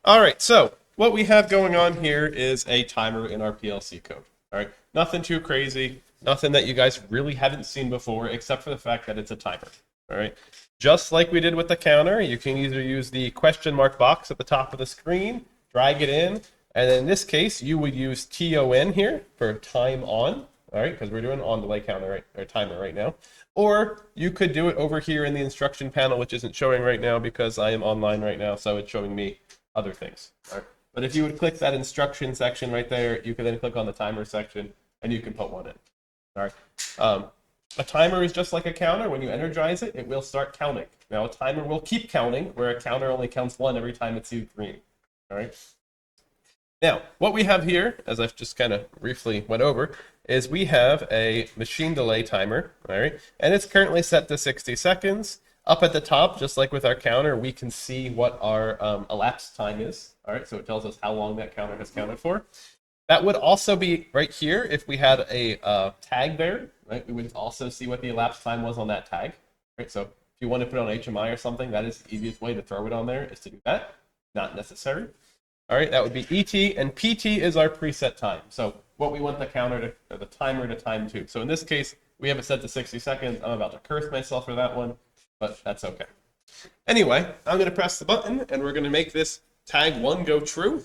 All right, so what we have going on here is a timer in our PLC code. All right, nothing too crazy, nothing that you guys really haven't seen before, except for the fact that it's a timer. All right, just like we did with the counter, you can either use the question mark box at the top of the screen, drag it in, and in this case, you would use TON here for time on. All right, because we're doing on delay counter or timer right now. Or you could do it over here in the instruction panel, which isn't showing right now because I am online right now, so it's showing me other things. All right. But if you would click that instruction section right there, you can then click on the timer section and you can put one in. All right. A timer is just like a counter. When you energize it, it will start counting. Now, a timer will keep counting, where a counter only counts one every time it's used green. All right. Now, what we have here, as I've just kind of briefly went over, is we have a machine delay timer, all right, and it's currently set to 60 seconds. Up at the top, just like with our counter, we can see what our elapsed time is, all right, so it tells us how long that counter has counted for. That would also be right here if we had a tag there, right? We would also see what the elapsed time was on that tag, right? So if you want to put it on HMI or something, that is the easiest way to throw it on there is to do that. Not necessary. All right, that would be ET, and PT is our preset time. So what we want the counter to, or the timer to time to. So in this case, we have it set to 60 seconds. I'm about to curse myself for that one, but that's okay. Anyway, I'm going to press the button, and we're going to make this tag 1 go true.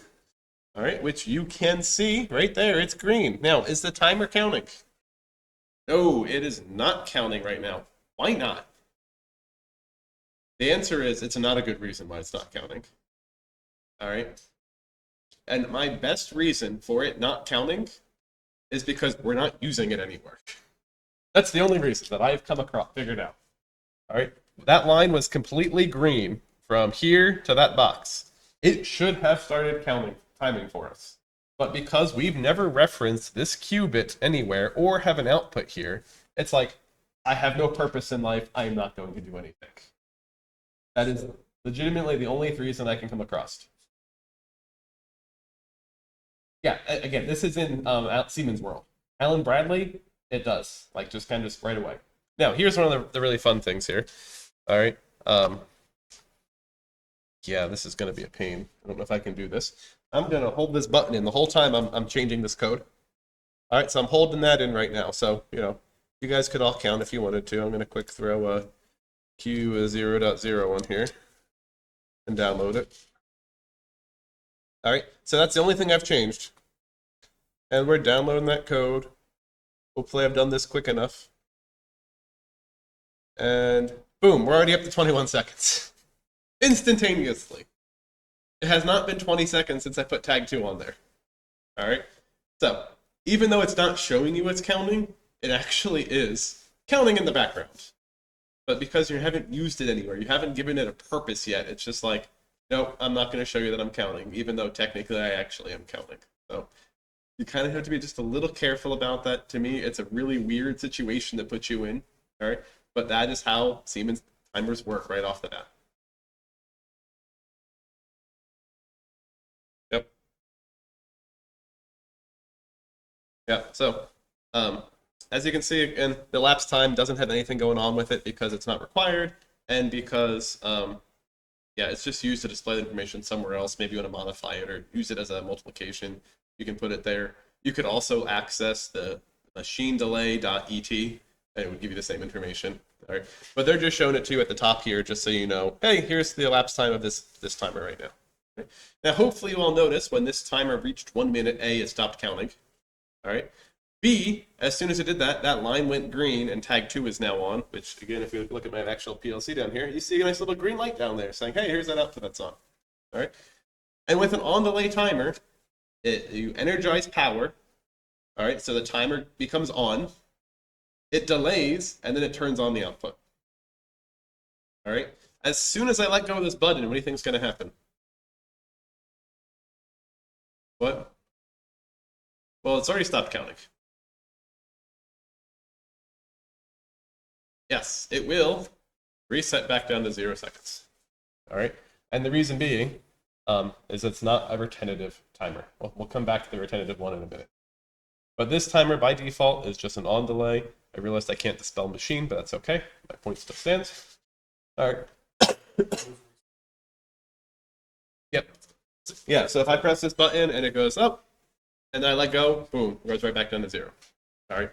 All right, which you can see right there. It's green. Now, is the timer counting? No, it is not counting right now. Why not? The answer is it's not a good reason why it's not counting. All right. And my best reason for it not counting is because we're not using it anymore. That's the only reason that I've come across, figured out. All right. That line was completely green from here to that box. It should have started counting, timing for us. But because we've never referenced this Q bit anywhere or have an output here, it's like, I have no purpose in life. I am not going to do anything. That is legitimately the only reason I can come across. Yeah, again, this is in Siemens World. Alan Bradley, it does, like just kind of just right away. Now, here's one of the really fun things here. All right. Yeah, this is going to be a pain. I don't know if I can do this. I'm going to hold this button in the whole time I'm changing this code. All right, so I'm holding that in right now. So, you guys could all count if you wanted to. I'm going to quick throw a Q0.0 on here and download it. All right, so that's the only thing I've changed. And we're downloading that code. Hopefully I've done this quick enough. And boom, we're already up to 21 seconds. Instantaneously. It has not been 20 seconds since I put tag 2 on there. All right, so even though it's not showing you it's counting, it actually is counting in the background. But because you haven't used it anywhere, you haven't given it a purpose yet, it's just like, nope, I'm not going to show you that I'm counting, even though technically I actually am counting. So you kind of have to be just a little careful about that. To me, it's a really weird situation to put you in. All right, but that is how Siemens timers work right off the bat. Yep. Yeah. So, as you can see, again, the elapsed time doesn't have anything going on with it because it's not required, and because yeah, it's just used to display the information somewhere else. Maybe you want to modify it or use it as a multiplication. You can put it there. You could also access the machine delay.et, and it would give you the same information. All right, but they're just showing it to you at the top here, just so you know, hey, here's the elapsed time of this timer right now. Okay? Now, hopefully you all notice when this timer reached 1 minute, A, it stopped counting. All right. B, as soon as it did that, that line went green and tag 2 is now on, which again, if you look at my actual PLC down here, you see a nice little green light down there saying, hey, here's that output that's on. All right. And with an on delay timer, you energize power. All right. So the timer becomes on. It delays and then it turns on the output. All right. As soon as I let go of this button, what do you think is going to happen? What? Well, it's already stopped counting. Yes, it will reset back down to 0 seconds. All right, and the reason being is it's not a retentive timer. We'll come back to the retentive one in a minute. But this timer by default is just an on delay. I realized I can't dispel machine, but that's okay. My point still stands. All right. Yep. Yeah, so if I press this button and it goes up, and then I let go, boom, it goes right back down to 0. All right.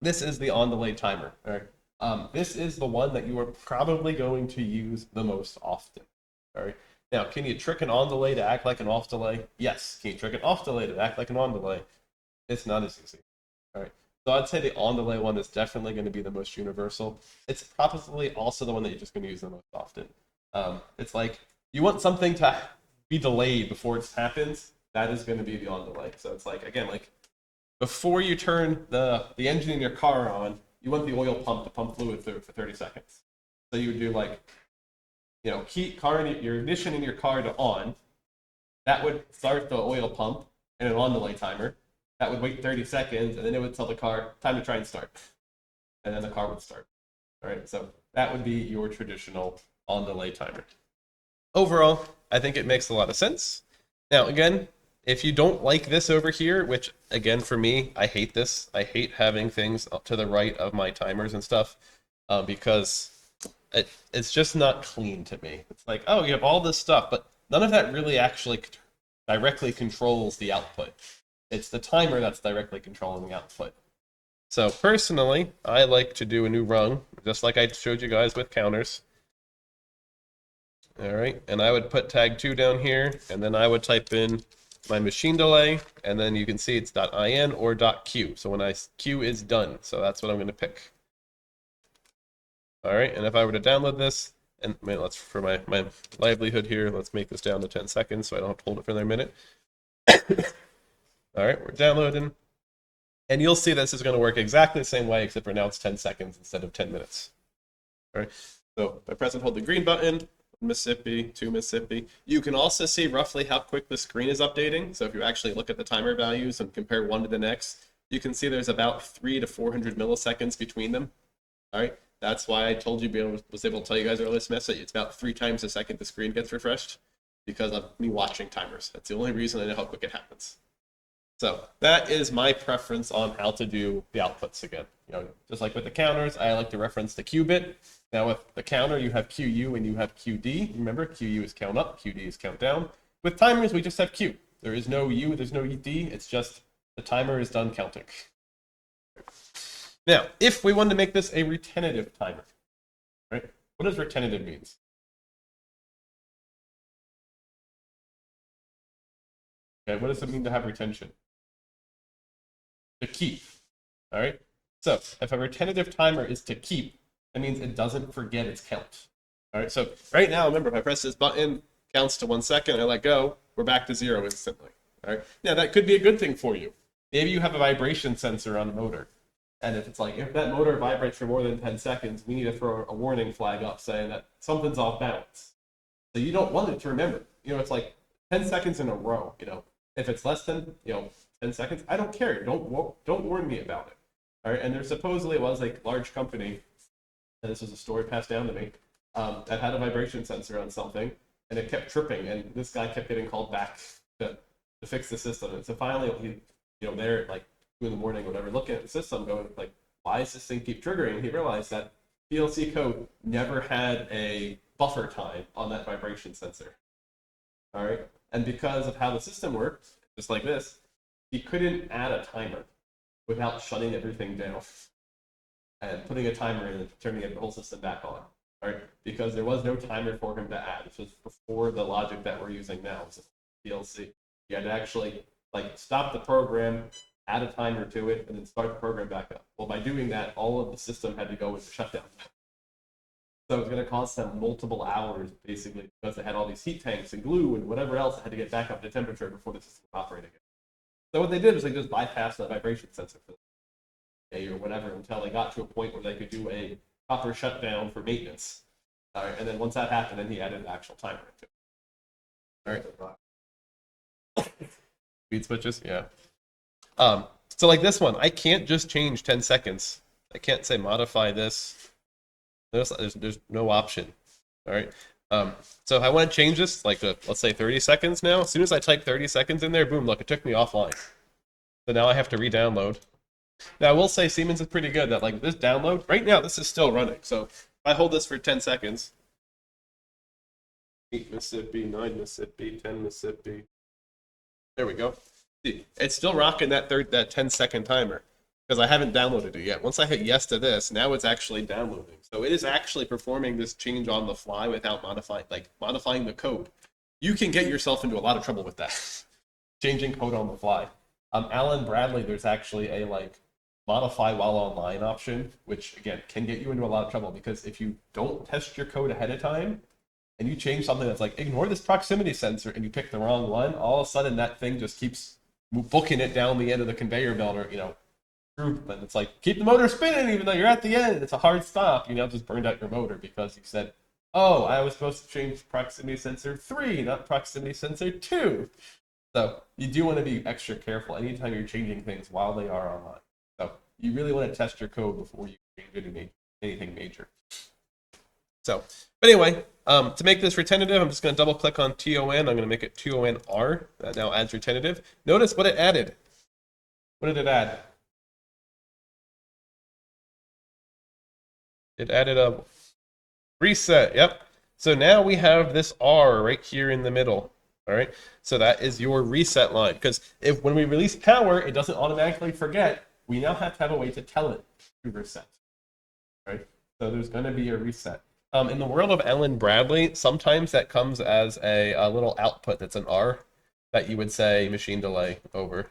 This is the on delay timer. All right. This is the one that you are probably going to use the most often. All right. Now, can you trick an on delay to act like an off delay? Yes. Can you trick an off delay to act like an on delay? It's not as easy. All right. So I'd say the on delay one is definitely going to be the most universal. It's probably also the one that you're just going to use the most often. It's like you want something to be delayed before it happens. That is going to be the on delay. So it's like, again, like before you turn the engine in your car on, you want the oil pump to pump fluid through for 30 seconds. So you would do like, keep your ignition in your car to on. That would start the oil pump and an on delay timer. That would wait 30 seconds, and then it would tell the car, time to try and start. And then the car would start. All right, so that would be your traditional on delay timer. Overall, I think it makes a lot of sense. Now, again, if you don't like this over here, which again, for me, I hate this. I hate having things up to the right of my timers and stuff because it's just not clean to me. It's like, oh, you have all this stuff, but none of that really actually directly controls the output. It's the timer that's directly controlling the output. So personally, I like to do a new rung, just like I showed you guys with counters. All right, and I would put tag 2 down here, and then I would type in my machine delay, and then you can see it's .in or .q. So when Q is done, so that's what I'm going to pick. All right, and if I were to download this, and let's for my livelihood here, let's make this down to 10 seconds so I don't have to hold it for another minute. All right, we're downloading. And you'll see this is going to work exactly the same way, except for now it's 10 seconds instead of 10 minutes. All right, so if I press and hold the green button, Mississippi to Mississippi. You can also see roughly how quick the screen is updating. So if you actually look at the timer values and compare one to the next, you can see there's about 300 to 400 milliseconds between them. All right, that's why I told you, was able to tell you guys earlier, Smith, that it's about 3 times a second the screen gets refreshed because of me watching timers. That's the only reason I know how quick it happens. So that is my preference on how to do the outputs again. Just like with the counters, I like to reference the Q bit. Now with the counter, you have QU and you have QD. Remember, QU is count up, QD is count down. With timers, we just have Q. There is no U, there's no D. It's just the timer is done counting. Now, if we wanted to make this a retentive timer, right? What does retentive means? Okay, what does it mean to have retention? To keep. All right. So if a retentive timer is to keep, that means it doesn't forget its count. All right. So right now, remember, if I press this button, counts to 1 second, I let go, we're back to 0 instantly. All right. Now that could be a good thing for you. Maybe you have a vibration sensor on a motor, and if it's like if that motor vibrates for more than 10 seconds, we need to throw a warning flag up saying that something's off balance. So you don't want it to remember. It's like 10 seconds in a row. If it's less than 10 seconds, I don't care. Don't warn me about it. All right, and there supposedly was a large company, and this was a story passed down to me, that had a vibration sensor on something, and it kept tripping, and this guy kept getting called back to fix the system. And so finally, they're like 2 in the morning or whatever, looking at the system, going like, why does this thing keep triggering? And he realized that PLC code never had a buffer time on that vibration sensor. All right, and because of how the system works, just like this, he couldn't add a timer without shutting everything down and putting a timer in and turning the whole system back on. All right, because there was no timer for him to add. This was before the logic that we're using now, so PLC. You had to actually stop the program, add a timer to it, and then start the program back up. Well, by doing that, all of the system had to go into shutdown. So it was going to cost them multiple hours, basically, because they had all these heat tanks and glue and whatever else that had to get back up to temperature before the system was operating again. So what they did was they just bypassed the vibration sensor for the day or whatever until they got to a point where they could do a proper shutdown for maintenance. All right, and then once that happened, then he added an actual timer into it. All right. Speed switches, yeah. So like this one, I can't just change 10 seconds. I can't say modify this. There's no option. All right. So if I want to change this, let's say 30 seconds now, as soon as I type 30 seconds in there, boom, look, it took me offline. So now I have to re-download. Now I will say Siemens is pretty good that this download, right now this is still running. So if I hold this for 10 seconds, 8 Mississippi, 9 Mississippi, 10 Mississippi. There we go. See, it's still rocking that 10-second timer because I haven't downloaded it yet. Once I hit yes to this, now it's actually downloading. So it is actually performing this change on the fly without modifying the code. You can get yourself into a lot of trouble with that. Changing code on the fly. Alan Bradley, there's actually a modify while online option, which again can get you into a lot of trouble because if you don't test your code ahead of time and you change something that's like ignore this proximity sensor and you pick the wrong one, all of a sudden that thing just keeps booking it down the end of the conveyor belt or and it's like keep the motor spinning even though you're at the end. It's a hard stop. You now just burned out your motor because you said, oh, I was supposed to change proximity sensor 3, not proximity sensor 2. So you do want to be extra careful anytime you're changing things while they are online. So you really want to test your code before you change anything major. So, but anyway, to make this retentive, I'm just going to double click on TON. I'm going to make it TONR. That now adds retentive. Notice what it added. What did it add? It added a reset. Yep. So now we have this R right here in the middle. All right. So that is your reset line. Because when we release power, it doesn't automatically forget. We now have to have a way to tell it to reset. Right. So there's going to be a reset. In the world of Alan Bradley, sometimes that comes as a little output that's an R that you would say machine delay over.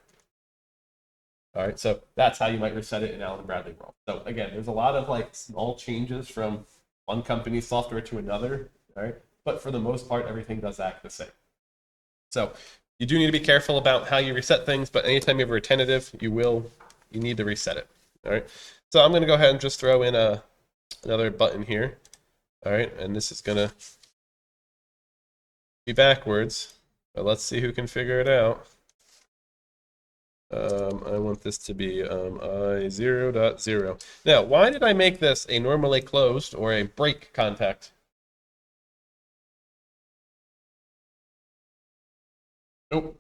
All right, so that's how you might reset it in Alan Bradley world. So again, there's a lot of small changes from one company's software to another, all right? But for the most part, everything does act the same. So you do need to be careful about how you reset things, but anytime you have a retentive, you need to reset it, all right? So I'm gonna go ahead and just throw in another button here, all right? And this is gonna be backwards, but let's see who can figure it out. I want this to be I0.0. Now, why did I make this a normally closed or a break contact? Nope.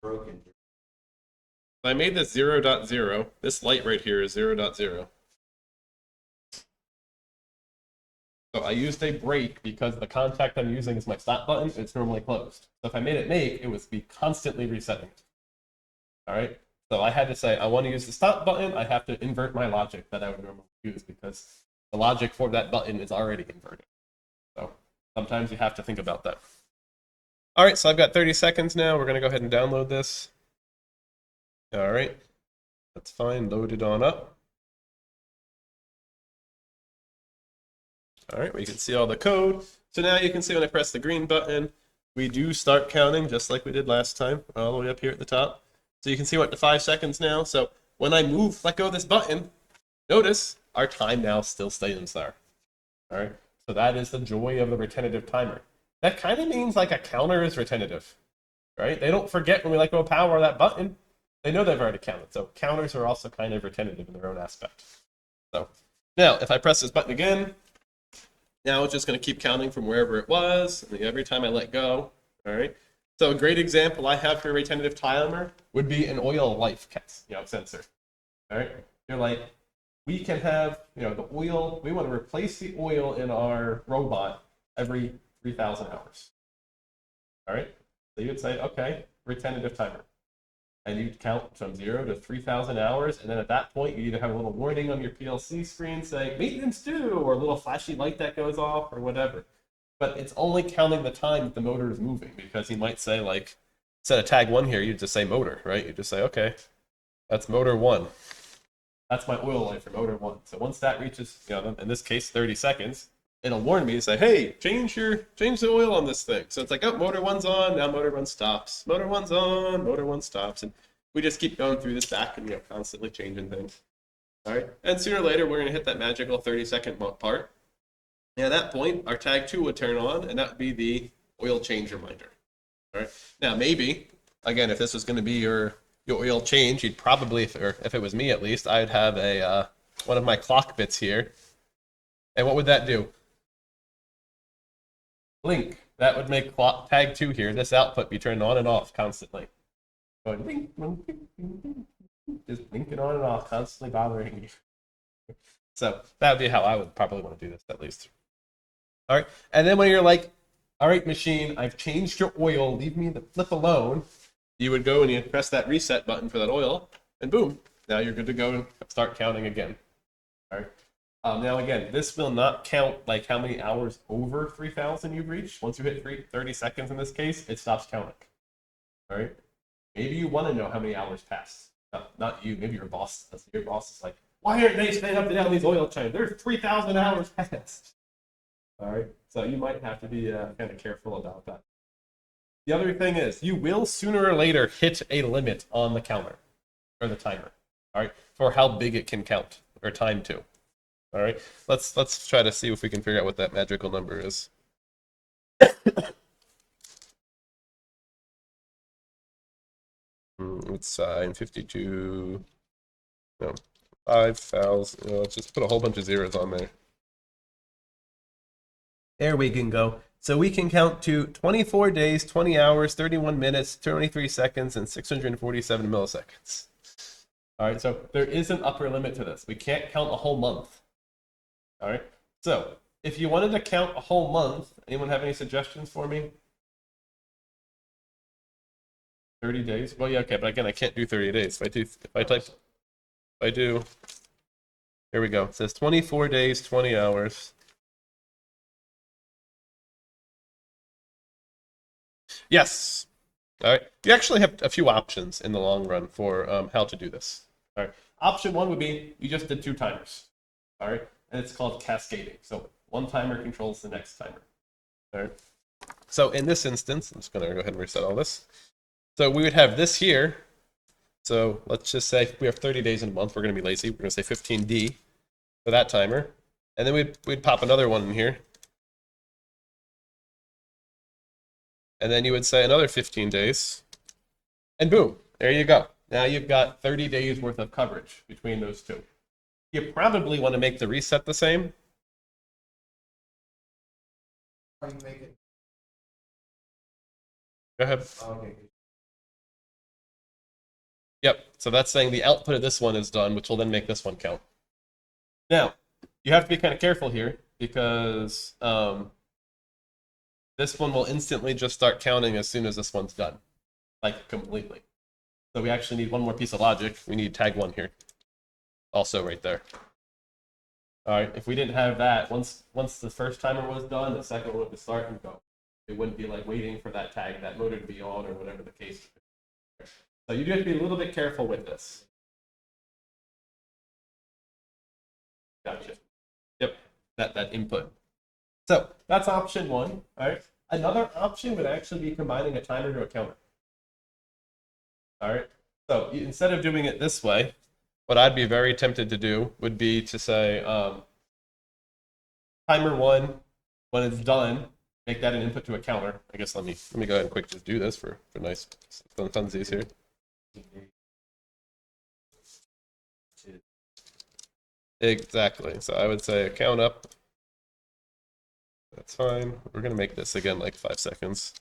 Broken. I made this 0.0. This light right here is 0.0. So I used a break because the contact I'm using is my stop button. It's normally closed. So if I made it make, it would be constantly resetting. All right. So I had to say, I want to use the stop button. I have to invert my logic that I would normally use because the logic for that button is already inverted. So sometimes you have to think about that. All right. So I've got 30 seconds now. We're going to go ahead and download this. All right. That's fine. Load it on up. All right, we can see all the code. So now you can see when I press the green button, we do start counting just like we did last time, all the way up here at the top. So you can see we're up to 5 seconds now. So when I let go of this button, notice our time now still stays there. All right, so that is the joy of the retentive timer. That kind of means like a counter is retentive, right? They don't forget when we let go of power of that button. They know they've already counted. So counters are also kind of retentive in their own aspect. So now if I press this button again, now it's just going to keep counting from wherever it was, and every time I let go. All right. So a great example I have for a retentive timer would be an oil life sensor. All right. You're like, we can have the oil. We want to replace the oil in our robot every 3,000 hours. All right. So you would say, okay, retentive timer. And you'd count from 0 to 3,000 hours. And then at that point, you either have a little warning on your PLC screen saying maintenance due, or a little flashy light that goes off, or whatever. But it's only counting the time that the motor is moving, because he might say, instead of tag 1 here, you just say motor, right? You just say, okay, that's motor 1. That's my oil life for motor 1. So once that reaches, in this case, 30 seconds, it'll warn me to say, hey, change the oil on this thing. So it's like, oh, motor 1's on, now motor 1 stops. Motor 1's on, motor 1 stops. And we just keep going through this back and constantly changing things. All right. And sooner or later, we're going to hit that magical 30-second part. And at that point, our tag 2 would turn on, and that would be the oil change reminder. All right. Now, maybe, again, if this was going to be your oil change, you'd probably, or if it was me at least, I'd have one of my clock bits here. And what would that do? Blink. That would make tag 2 here, this output, be turned on and off constantly. Going blink, blink, blink, blink, just blinking on and off, constantly bothering you. So that would be how I would probably want to do this, at least. All right. And then when you're like, all right, machine, I've changed your oil, leave me the flip alone, you would go and you'd press that reset button for that oil, and boom, now you're good to go and start counting again. All right. Now again, this will not count like how many hours over 3,000 you've reached. Once you hit 30 seconds in this case, it stops counting. All right. Maybe you want to know how many hours passed. Not you. Maybe your boss does. Your boss is like, why aren't they staying up to date on these oil changes? There's 3,000 hours passed. All right. So you might have to be kind of careful about that. The other thing is, you will sooner or later hit a limit on the counter or the timer. All right, for how big it can count or time to. All right, let's try to see if we can figure out what that magical number is. It's in 52. No, 5,000. Let's just put a whole bunch of zeros on there. There we can go. So we can count to 24 days, 20 hours, 31 minutes, 23 seconds, and 647 milliseconds. All right, so there is an upper limit to this. We can't count a whole month. All right, so if you wanted to count a whole month, anyone have any suggestions for me? 30 days? Well, yeah, okay, but again, I can't do 30 days. If I do, here we go. It says 24 days, 20 hours. Yes. All right. You actually have a few options in the long run for how to do this. All right. Option one would be you just did 2 timers. All right. And it's called cascading. So one timer controls the next timer. All right. So in this instance, I'm just going to go ahead and reset all this. So we would have this here. So let's just say we have 30 days in a month. We're going to be lazy. We're going to say 15D for that timer. And then we'd pop another one in here. And then you would say another 15 days. And boom, there you go. Now you've got 30 days worth of coverage between those two. You probably want to make the reset the same. How do you make it? Go ahead. Okay. Yep, so that's saying the output of this one is done, which will then make this one count. Now, you have to be kind of careful here because this one will instantly just start counting as soon as this one's done, like completely. So we actually need one more piece of logic. We need tag 1 here, also right there. All right, if we didn't have that, once the first timer was done, the second one would start and go. It wouldn't be like waiting for that tag, that motor to be on or whatever the case. So you do have to be a little bit careful with this. Gotcha. Yep, that input. So that's option 1. All right. Another option would actually be combining a timer to a counter. All right. So instead of doing it this way, what I'd be very tempted to do would be to say timer 1, when it's done, make that an input to a counter. I guess let me go ahead and quick just do this for nice funsies here. Exactly. So I would say count up. That's fine. We're going to make this again like 5 seconds.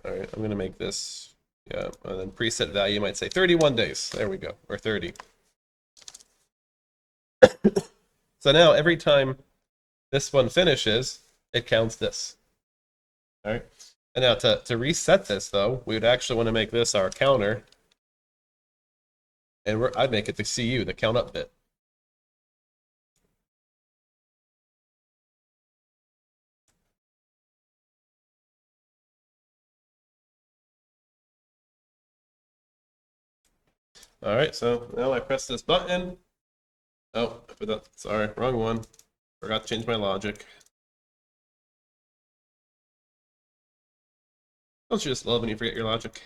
All right, I'm going to make this, yeah, and then preset value might say 31 days. There we go, or 30. So now every time this one finishes, it counts this. All right, and now to reset this though, we would actually want to make this our counter. And I'd make it the CU, the count up bit. All right, so now I press this button. Oh, sorry, wrong one. Forgot to change my logic. Don't you just love when you forget your logic?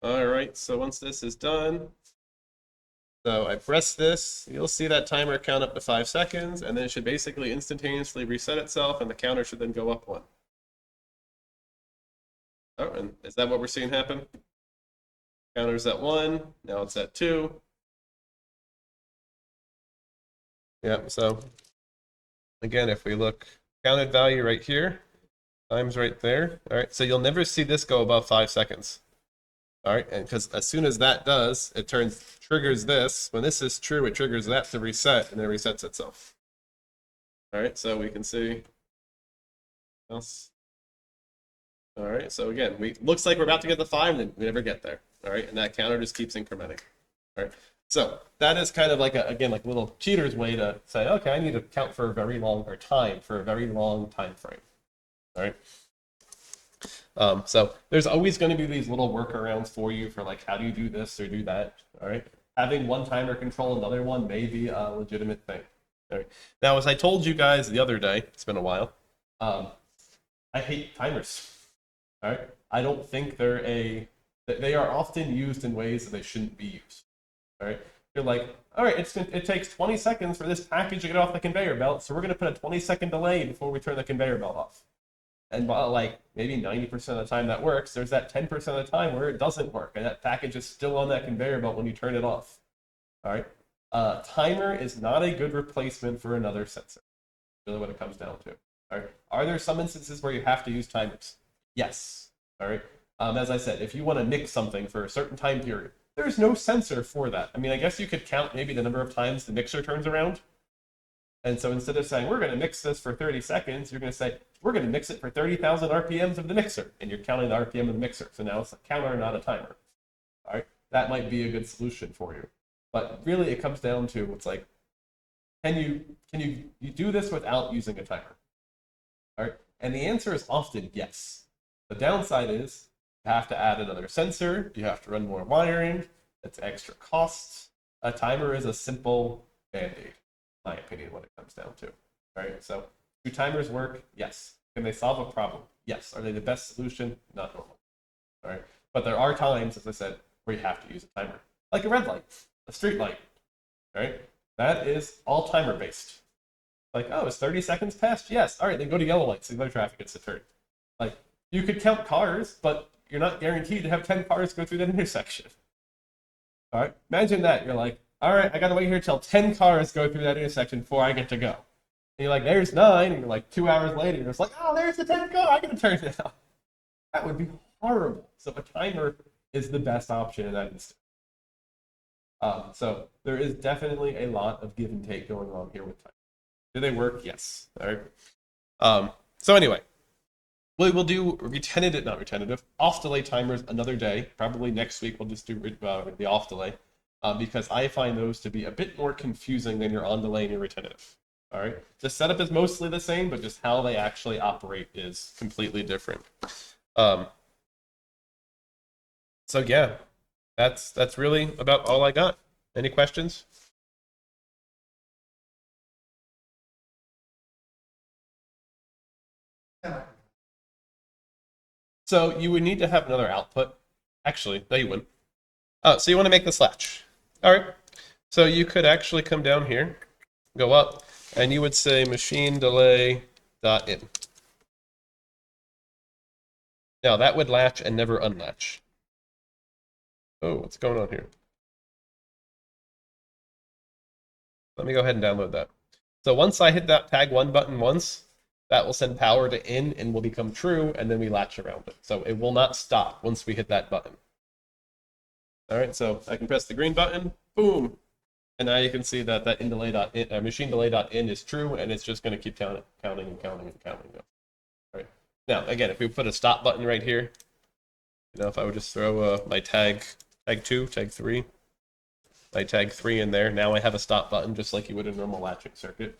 All right, so once this is done, so I press this, you'll see that timer count up to 5 seconds, and then it should basically instantaneously reset itself, and the counter should then go up 1. Oh, and is that what we're seeing happen? Counter's at 1, now it's at 2. Yeah, so again, if we look, counted value right here, time's right there. All right, so you'll never see this go above 5 seconds. All right, and because as soon as that does, it triggers this. When this is true, it triggers that to reset, and then it resets itself. All right, so we can see else. All right, so again, looks like we're about to get the 5, and then we never get there. All right, and that counter just keeps incrementing. All right, so that is kind of like again like a little cheater's way to say, okay, I need to count for a very long or time for a very long time frame. All right. So there's always going to be these little workarounds for you for like how do you do this or do that. All right. Having one timer control another one may be a legitimate thing. All right. Now, as I told you guys the other day, it's been a while. I hate timers. All right. I don't think they are often used in ways that they shouldn't be used. All right. You're like, all right, it takes 20 seconds for this package to get off the conveyor belt, so we're going to put a 20-second delay before we turn the conveyor belt off. And while like maybe 90% of the time that works, there's that 10% of the time where it doesn't work, and that package is still on that conveyor belt when you turn it off. All right. Timer is not a good replacement for another sensor. Really what it comes down to. All right. Are there some instances where you have to use timers? Yes. All right. As I said, if you want to mix something for a certain time period, there's no sensor for that. I mean, I guess you could count maybe the number of times the mixer turns around. And so instead of saying, we're going to mix this for 30 seconds, you're going to say, we're going to mix it for 30,000 RPMs of the mixer. And you're counting the RPM of the mixer. So now it's a counter, not a timer. All right. That might be a good solution for you. But really, it comes down to, it's like, can you do this without using a timer? All right. And the answer is often yes. The downside is you have to add another sensor. You have to run more wiring. It's extra costs. A timer is a simple band-aid, my opinion, what it comes down to. Right? So do timers work? Yes. Can they solve a problem? Yes. Are they the best solution? Not normal. All right. But there are times, as I said, where you have to use a timer. Like a red light, a street light. Right? That is all timer based. Like, oh, is 30 seconds past? Yes. All right, then go to yellow light so the other traffic gets deterred. Like, you could count cars, but you're not guaranteed to have 10 cars go through that intersection. All right. Imagine that. You're like, all right, I got to wait here till 10 cars go through that intersection before I get to go. And you're like, there's 9. And you're like, 2 hours later, you're just like, oh, there's the 10th car. I got to turn now. That would be horrible. So a timer is the best option in that instance. So there is definitely a lot of give and take going on here with timers. Do they work? Yes. All right. So anyway, we will do not retentive, off delay timers another day. Probably next week we'll just do the off delay because I find those to be a bit more confusing than your on delay and your retentive. All right. The setup is mostly the same, but just how they actually operate is completely different. So yeah, that's really about all I got. Any questions? So you would need to have another output. Actually, no, you wouldn't. Oh, so you want to make this latch. All right. So you could actually come down here, go up, and you would say machine delay dot in. Now that would latch and never unlatch. Oh, what's going on here? Let me go ahead and download that. So once I hit that tag 1 button once, that will send power to in and will become true, and then we latch around it. So it will not stop once we hit that button. All right, so I can press the green button, boom, and now you can see that that machine delay.in is true, and it's just going to keep counting and counting and counting. All right. Now, again, if we put a stop button right here, if I would just throw my tag 2, tag 3, my tag 3 in there, now I have a stop button just like you would in a normal latching circuit.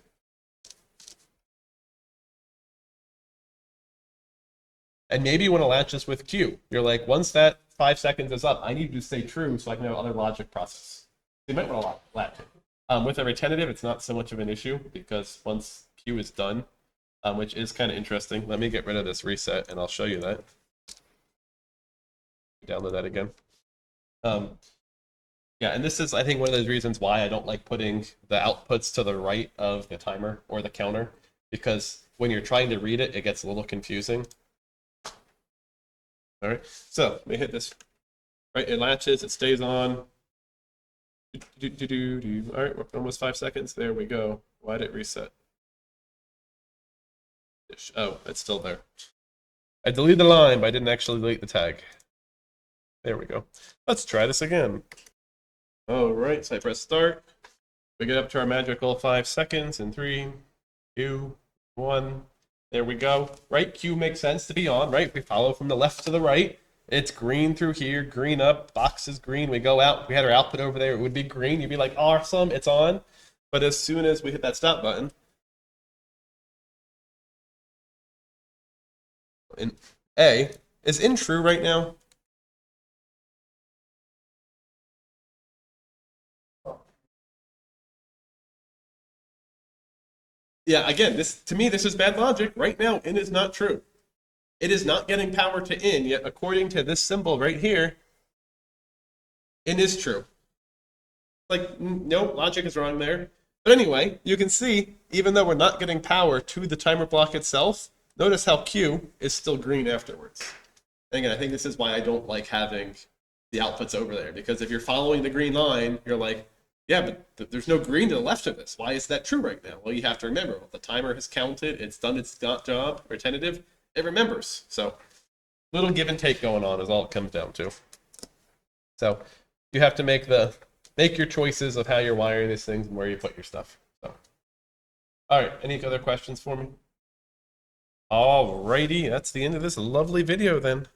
And maybe you want to latch this with Q. You're like, once that 5 seconds is up, I need to stay true so I can have other logic process. So you might want to latch it. With a retentive, it's not so much of an issue because once Q is done, which is kind of interesting. Let me get rid of this reset and I'll show you that. Download that again. Yeah, and this is, I think, one of those reasons why I don't like putting the outputs to the right of the timer or the counter, because when you're trying to read it, it gets a little confusing. All right, so let me hit this. Right, it latches, it stays on. All right, we're almost 5 seconds. There we go. Why did it reset? Oh, it's still there. I deleted the line, but I didn't actually delete the tag. There we go. Let's try this again. All right, so I press start. We get up to our magical 5 seconds in 3, 2, 1. There we go. Right, Q makes sense to be on, right? We follow from the left to the right. It's green through here, green up, box is green. We go out, we had our output over there, it would be green. You'd be like, awesome, it's on. But as soon as we hit that stop button, and A, is in true right now? Yeah, again, this to me, this is bad logic. Right now, in is not true. It is not getting power to in, yet according to this symbol right here, in is true. Like, no, logic is wrong there. But anyway, you can see, even though we're not getting power to the timer block itself, notice how Q is still green afterwards. And again, I think this is why I don't like having the outputs over there, because if you're following the green line, you're like, yeah, but there's no green to the left of this. Why is that true right now? Well, you have to remember, well, the timer has counted, it's done its job, retentive, it remembers. So, little give and take going on is all it comes down to. So, you have to make your choices of how you're wiring these things and where you put your stuff. So, all right, any other questions for me? All righty, that's the end of this lovely video then.